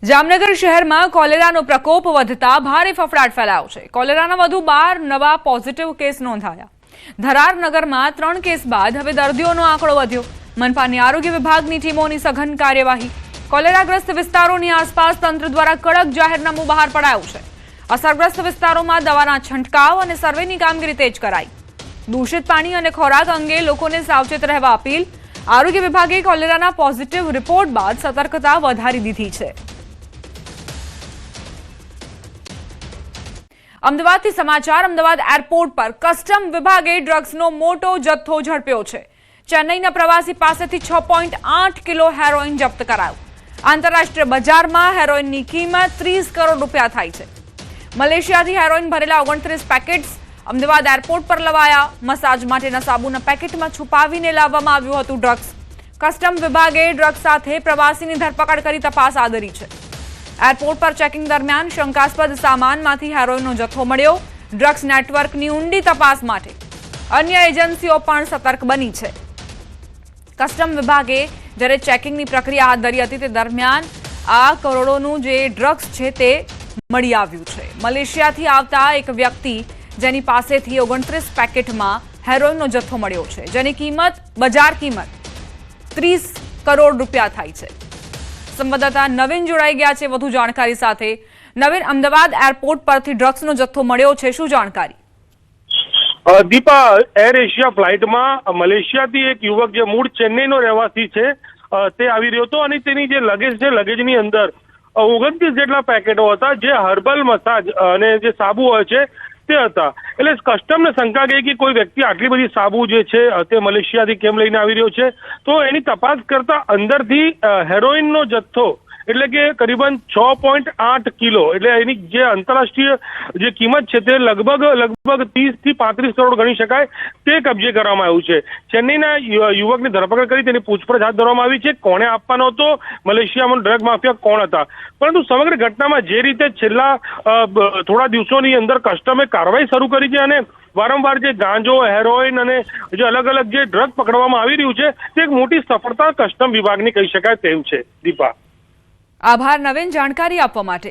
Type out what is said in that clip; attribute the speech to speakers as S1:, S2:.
S1: જામનગર શહેરમાં કોલેરાનો પ્રકોપ વધતા ભારે ફફડાટ ફેલાયો છે। કોલેરાના વધુ 12 નવા પોઝિટિવ કેસ નોંધાયા। ધરાર નગરમાં 3 કેસ બાદ હવે દર્દીઓનો આંકડો વધ્યો। મનપાની આરોગ્ય વિભાગની ટીમોની સઘન કાર્યવાહી। કોલેરાગ્રસ્ત વિસ્તારોની આસપાસ તંત્ર દ્વારા કડક જાહેરનામું બહાર પડાયું છે। અસરગ્રસ્ત વિસ્તારોમાં દવાના છંટકાવ અને સર્વેની કામગીરી તેજ કરાઈ। દૂષિત પાણી અને ખોરાક અંગે લોકોને સાવચેત રહેવા અપીલ। આરોગ્ય વિભાગે કોલેરાના પોઝિટિવ રિપોર્ટ બાદ સતર્કતા વધારી દીધી છે। અમદાવાદથી સમાચાર। અમદાવાદ એરપોર્ટ પર કસ્ટમ વિભાગે ડ્રગ્સનો મોટો જથ્થો ઝડપ્યો છે। ચેન્નઈના પ્રવાસી પાસેથી 6.8 કિલો હેરોઇન જપ્ત કરાયો। આંતરરાષ્ટ્રીય બજારમાં હેરોઇનની કિંમત 30 કરોડ રૂપિયા થાય છે। મલેશિયાથી હેરોઇન ભરેલા 29 પેકેટ્સ અમદાવાદ એરપોર્ટ પર લવાયા। મસાજ માટેના સાબુના પેકેટમાં છુપાવીને લાવવામાં આવ્યું હતું ડ્રગ્સ। કસ્ટમ વિભાગે ડ્રગ્સ સાથે પ્રવાસીની ધરપકડ કરી તપાસ આદરી છે। એરપોર્ટ પર ચેકિંગ દરમિયાન શંકાસ્પદ સામાનમાંથી હેરોઇનનો જથ્થો મળ્યો। ડ્રગ્સ નેટવર્કની ઊંડી તપાસ માટે અન્ય એજન્સીઓ પણ સતર્ક બની છે। કસ્ટમ વિભાગે જ્યારે ચેકિંગની પ્રક્રિયા હાથ ધરી હતી તે દરમિયાન આ કરોડોનું જે ડ્રગ્સ છે તે મળી આવ્યું છે। મલેશિયાથી આવતા એક વ્યક્તિ જેની પાસેથી 29 પેકેટમાં હેરોઇનનો જથ્થો મળ્યો છે, જેની કિંમત બજાર કિંમત 30 કરોડ રૂપિયા થાય છે। સંવાદદાતા નવીન જોડાઈ ગયા છે વધુ જાણકારી સાથે। નવીન, અમદાવાદ એરપોર્ટ પરથી ડ્રગ્સનો જથ્થો મળ્યો છે, શું જાણકારી?
S2: દીપા, એર એશિયા ફ્લાઇટમાં મલેશિયાથી એક યુવક જે મૂળ ચેન્નઈનો રહેવાસી છે તે આવી રહ્યો હતો અને તેની જે લગેજ છે લગેજની અંદર 29 જેટલા પેકેટો હતા જે હર્બલ મસાજ અને જે સાબુ હોય છે તે હતા। એટલે કસ્ટમને શંકા ગઈ કે કોઈ વ્યક્તિ આટલી બધી સાબુ જે છે તે મલેશિયાથી કેમ લઈને આવી રહ્યો છે, તો એની તપાસ કરતા અંદરથી હેરોઇનનો જથ્થો એટલે કે કરીબન 6.8 કિલો એટલે એની જે આંતરરાષ્ટ્રીય જે કિંમત છે તે લગભગ 30 થી 35 કરોડ ગણી શકાય તે કબજે કરવામાં આવ્યું છે। ચેન્નઈના યુવકની ધરપકડ કરી તેની પૂછપરછ હાથ ધરવામાં આવી છે। કોણે આપવાનો હતો, મલેશિયામાં ડ્રગ માફિયા કોણ હતા, પરંતુ સમગ્ર ઘટનામાં જે રીતે છેલ્લા થોડા દિવસોની અંદર કસ્ટમે કાર્યવાહી શરૂ કરી છે અને વારંવાર જે ગાંજો, હેરોઇન અને જે અલગ અલગ જે ડ્રગ પકડવામાં આવી રહ્યું છે તે એક મોટી સફળતા કસ્ટમ વિભાગની કહી શકાય તેમ છે। દીપા,
S1: આભાર નવીન જાણકારી આપવા માટે।